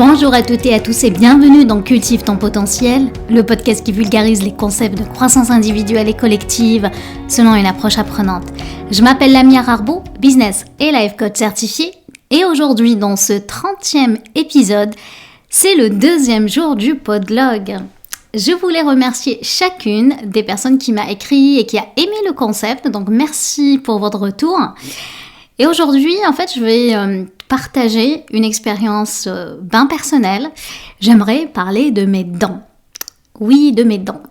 Bonjour à toutes et à tous et bienvenue dans Cultive ton potentiel, le podcast qui vulgarise les concepts de croissance individuelle et collective selon une approche apprenante. Je m'appelle Lamia Rarbo, business et life coach certifié, et aujourd'hui dans ce 30e épisode, c'est le deuxième jour du podlog. Je voulais remercier chacune des personnes qui m'a écrit et qui a aimé le concept, donc merci pour votre retour. Et aujourd'hui, en fait, je vais partager une expérience bien personnelle. J'aimerais parler de mes dents. Oui, de mes dents.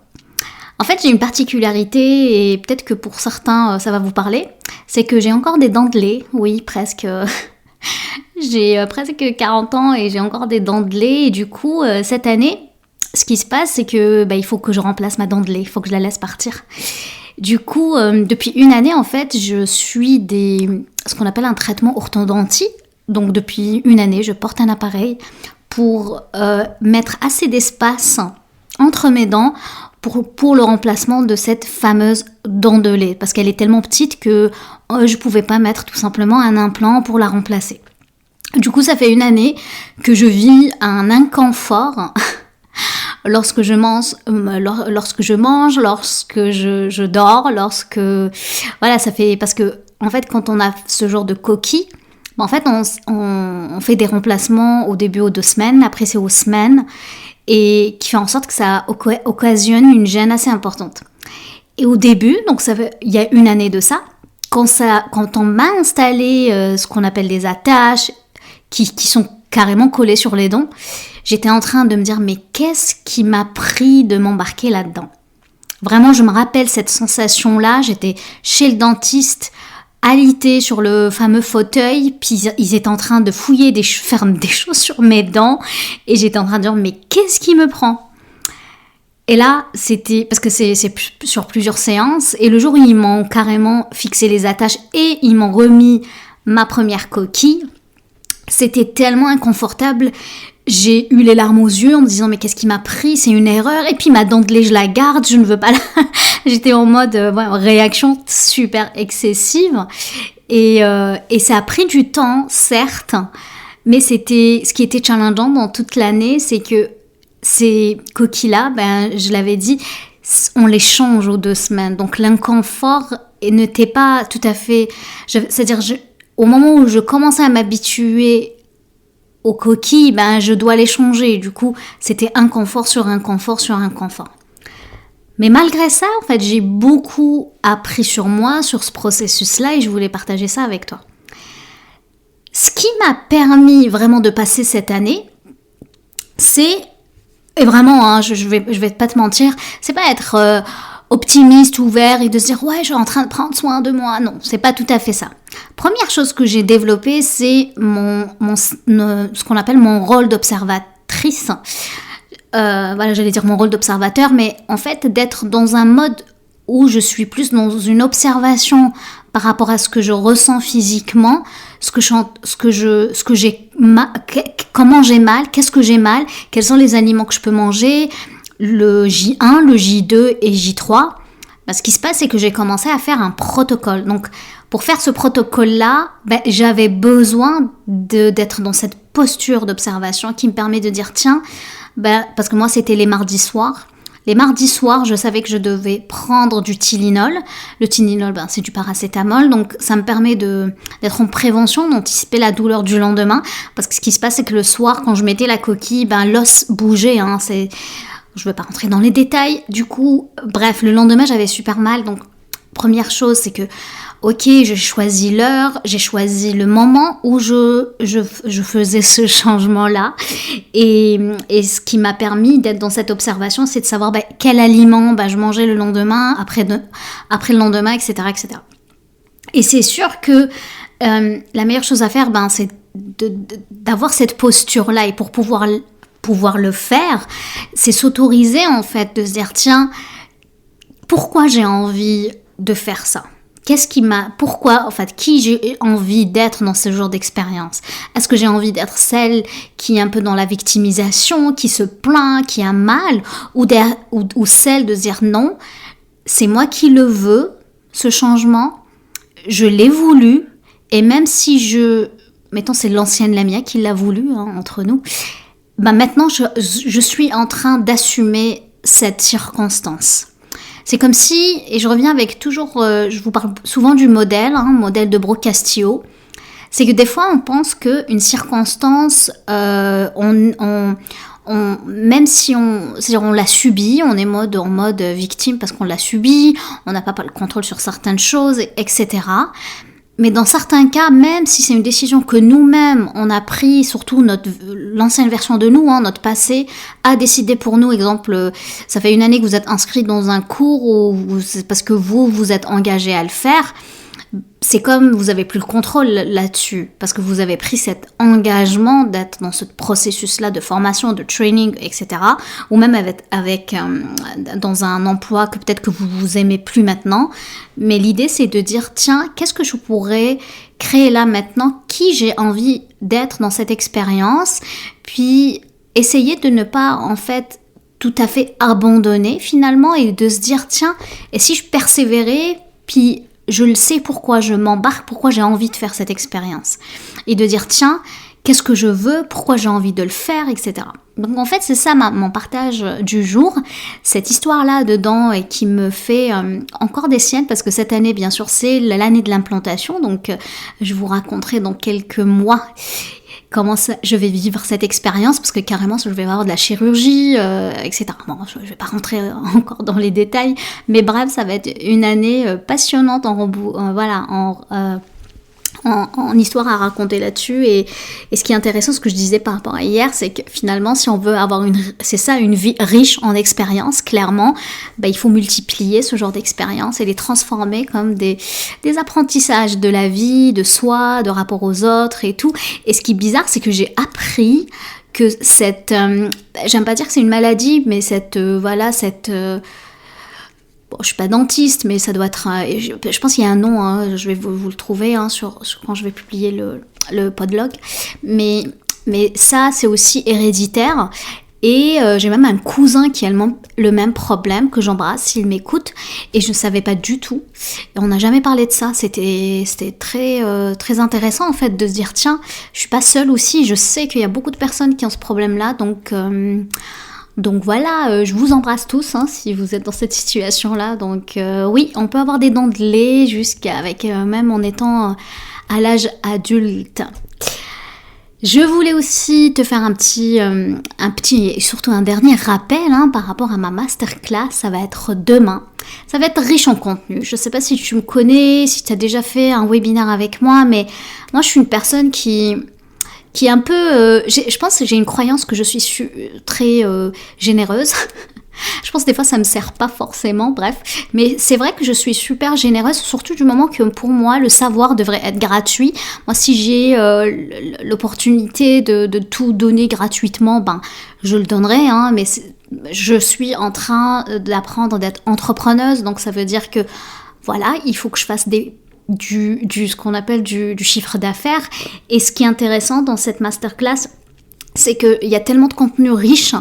En fait, j'ai une particularité et peut-être que pour certains, ça va vous parler. C'est que j'ai encore des dents de lait. Oui, presque. J'ai presque 40 ans et j'ai encore des dents de lait. Et du coup, cette année, ce qui se passe, c'est que il faut que je remplace ma dent de lait. Il faut que je la laisse partir. Du coup, depuis une année, en fait, je suis ce qu'on appelle un traitement orthodontie. Donc, depuis une année, je porte un appareil pour mettre assez d'espace entre mes dents pour le remplacement de cette fameuse dent de lait. Parce qu'elle est tellement petite que je ne pouvais pas mettre tout simplement un implant pour la remplacer. Du coup, ça fait une année que je vis un inconfort lorsque je mange, lorsque je dors, voilà, ça fait parce que en fait quand on a ce genre de coquille, en fait on fait des remplacements au début aux 2 semaines, après c'est aux semaines, et qui fait en sorte que ça occasionne une gêne assez importante. Et au début, donc il y a une année de ça, quand on m'a installé ce qu'on appelle des attaches qui sont carrément collées sur les dents, j'étais en train de me dire, mais qu'est-ce qui m'a pris de m'embarquer là-dedans ? Vraiment, je me rappelle cette sensation-là. J'étais chez le dentiste, alitée sur le fameux fauteuil, puis ils étaient en train de fouiller, faire des choses sur mes dents, et j'étais en train de dire, mais qu'est-ce qui me prend ? Et là, c'était, parce que c'est sur plusieurs séances, et le jour où ils m'ont carrément fixé les attaches et ils m'ont remis ma première coquille, c'était tellement inconfortable. J'ai eu les larmes aux yeux en me disant mais qu'est-ce qui m'a pris, c'est une erreur, et puis ma dent de lait je la garde, je ne veux pas la... J'étais en mode réaction super excessive et ça a pris du temps certes, mais ce qui était challengeant dans toute l'année, c'est que ces coquilles-là, je l'avais dit, on les change aux 2 semaines, donc l'inconfort n'était pas tout à fait... C'est-à-dire au moment où je commençais à m'habituer aux coquilles, je dois les changer. Du coup, c'était inconfort sur inconfort sur inconfort. Mais malgré ça, en fait, j'ai beaucoup appris sur moi, sur ce processus-là, et je voulais partager ça avec toi. Ce qui m'a permis vraiment de passer cette année, et vraiment, je vais pas te mentir, c'est pas être optimiste, ouvert et de se dire ouais, je suis en train de prendre soin de moi. Non, c'est pas tout à fait ça. Première chose que j'ai développée, c'est ce qu'on appelle mon rôle d'observatrice. J'allais dire mon rôle d'observateur, mais en fait d'être dans un mode où je suis plus dans une observation par rapport à ce que je ressens physiquement, comment j'ai mal, qu'est-ce que j'ai mal, quels sont les aliments que je peux manger, le J1, le J2 et J3. Ce qui se passe, c'est que j'ai commencé à faire un protocole. Donc, pour faire ce protocole-là, j'avais besoin d'être dans cette posture d'observation qui me permet de dire, tiens, parce que moi, c'était les mardis soirs. Les mardis soirs, je savais que je devais prendre du Tylenol. Le Tylenol, c'est du paracétamol, donc ça me permet d'être en prévention, d'anticiper la douleur du lendemain. Parce que ce qui se passe, c'est que le soir, quand je mettais la coquille, l'os bougeait. Je ne veux pas rentrer dans les détails. Du coup, bref, le lendemain, j'avais super mal. Donc, première chose, c'est que, ok, j'ai choisi l'heure, j'ai choisi le moment où je faisais ce changement-là. Et ce qui m'a permis d'être dans cette observation, c'est de savoir quel aliment je mangeais le lendemain, après le lendemain, etc., etc. Et c'est sûr que la meilleure chose à faire, c'est d'avoir cette posture-là. Et pour pouvoir le faire, c'est s'autoriser en fait, de se dire tiens, pourquoi j'ai envie de faire ça ? Pourquoi en fait, qui j'ai envie d'être dans ce genre d'expérience ? Est-ce que j'ai envie d'être celle qui est un peu dans la victimisation, qui se plaint, qui a mal, ou celle de se dire non, c'est moi qui le veux, ce changement, je l'ai voulu, et même si mettons c'est l'ancienne Lamia qui l'a voulu, entre nous, maintenant je suis en train d'assumer cette circonstance. C'est comme si, et je reviens avec toujours, je vous parle souvent du modèle, modèle de Brocastillo, c'est que des fois on pense qu'une circonstance, même si c'est-à-dire on l'a subie, on est en mode victime parce qu'on l'a subie, on n'a pas le contrôle sur certaines choses, etc. Mais dans certains cas, même si c'est une décision que nous-mêmes, on a pris, surtout l'ancienne version de nous, notre passé, a décidé pour nous. Exemple, ça fait une année que vous êtes inscrit dans un cours ou c'est parce que vous êtes engagé à le faire. C'est comme vous avez plus le contrôle là-dessus parce que vous avez pris cet engagement d'être dans ce processus-là de formation, de training, etc. Ou même dans un emploi que peut-être que vous aimez plus maintenant. Mais l'idée, c'est de dire, tiens, qu'est-ce que je pourrais créer là maintenant? Qui j'ai envie d'être dans cette expérience? Puis essayer de ne pas, en fait, tout à fait abandonner finalement et de se dire, tiens, et si je persévérais, puis je le sais pourquoi je m'embarque, pourquoi j'ai envie de faire cette expérience. Et de dire, tiens, qu'est-ce que je veux, pourquoi j'ai envie de le faire, etc. Donc en fait, c'est ça mon partage du jour. Cette histoire-là dedans et qui me fait encore des siennes, parce que cette année, bien sûr, c'est l'année de l'implantation. Donc je vous raconterai dans quelques mois comment je vais vivre cette expérience, parce que carrément, je vais avoir de la chirurgie, etc. Bon, je ne vais pas rentrer encore dans les détails, mais bref, ça va être une année passionnante en histoire à raconter là-dessus. Et ce qui est intéressant, ce que je disais par rapport à hier, c'est que finalement, si on veut avoir une vie riche en expériences, clairement, il faut multiplier ce genre d'expériences et les transformer comme des apprentissages de la vie, de soi, de rapport aux autres et tout. Et ce qui est bizarre, c'est que j'ai appris que j'aime pas dire que c'est une maladie, mais bon, je suis pas dentiste, mais ça doit être... je pense qu'il y a un nom, je vais vous le trouver quand je vais publier le podlog. Mais ça, c'est aussi héréditaire. Et j'ai même un cousin qui a le même problème, que j'embrasse s'il m'écoute. Et je ne savais pas du tout. Et on n'a jamais parlé de ça. C'était très, très intéressant, en fait, de se dire, tiens, je suis pas seule aussi. Je sais qu'il y a beaucoup de personnes qui ont ce problème-là. Donc voilà, je vous embrasse tous si vous êtes dans cette situation-là. Donc oui, on peut avoir des dents de lait même en étant à l'âge adulte. Je voulais aussi te faire un petit et surtout un dernier rappel par rapport à ma masterclass. Ça va être demain. Ça va être riche en contenu. Je ne sais pas si tu me connais, si tu as déjà fait un webinaire avec moi, mais moi je suis une personne qui est un peu... je pense que j'ai une croyance que je suis très généreuse. Je pense que des fois ça me sert pas forcément, bref. Mais c'est vrai que je suis super généreuse, surtout du moment que pour moi le savoir devrait être gratuit. Moi si j'ai l'opportunité de tout donner gratuitement, je le donnerai, mais je suis en train d'apprendre d'être entrepreneuse. Donc ça veut dire que voilà, il faut que je fasse ce qu'on appelle du chiffre d'affaires. Et ce qui est intéressant dans cette masterclass, c'est qu'il y a tellement de contenu riche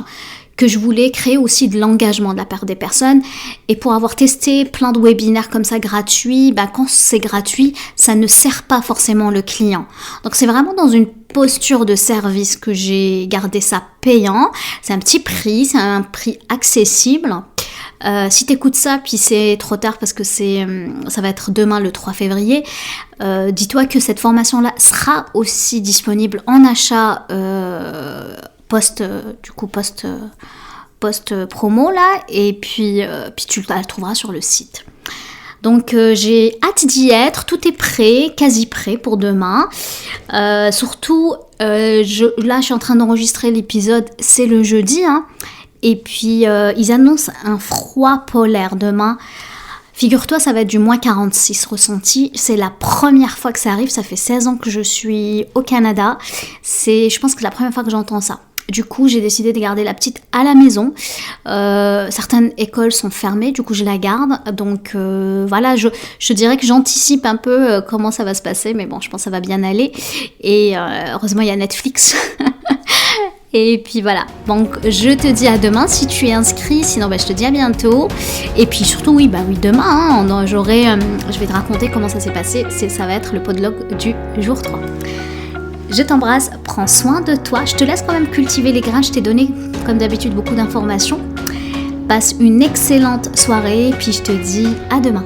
que je voulais créer aussi de l'engagement de la part des personnes. Et pour avoir testé plein de webinaires comme ça gratuits, quand c'est gratuit, ça ne sert pas forcément le client. Donc c'est vraiment dans une posture de service que j'ai gardé ça payant. C'est un petit prix, c'est un prix accessible. Si t'écoutes ça, puis c'est trop tard parce que ça va être demain le 3 février, dis-toi que cette formation-là sera aussi disponible en achat post promo là, et puis tu la trouveras sur le site. Donc j'ai hâte d'y être, tout est prêt, quasi prêt pour demain. Surtout, je suis en train d'enregistrer l'épisode, c'est le jeudi, et puis ils annoncent un froid polaire demain. Figure-toi, ça va être du moins 46 ressenti. C'est la première fois que ça arrive, ça fait 16 ans que je suis au Canada. Je pense que c'est la première fois que j'entends ça. Du coup, j'ai décidé de garder la petite à la maison. Certaines écoles sont fermées, du coup, je la garde. Donc, voilà, je dirais que j'anticipe un peu comment ça va se passer. Mais bon, je pense que ça va bien aller. Et heureusement, il y a Netflix. Et puis voilà, donc je te dis à demain si tu es inscrit, sinon je te dis à bientôt. Et puis surtout oui, demain, je vais te raconter comment ça s'est passé, ça va être le podlog du jour 3. Je t'embrasse, prends soin de toi. Je te laisse quand même cultiver les grains. Je t'ai donné, comme d'habitude, beaucoup d'informations. Passe une excellente soirée, puis je te dis à demain.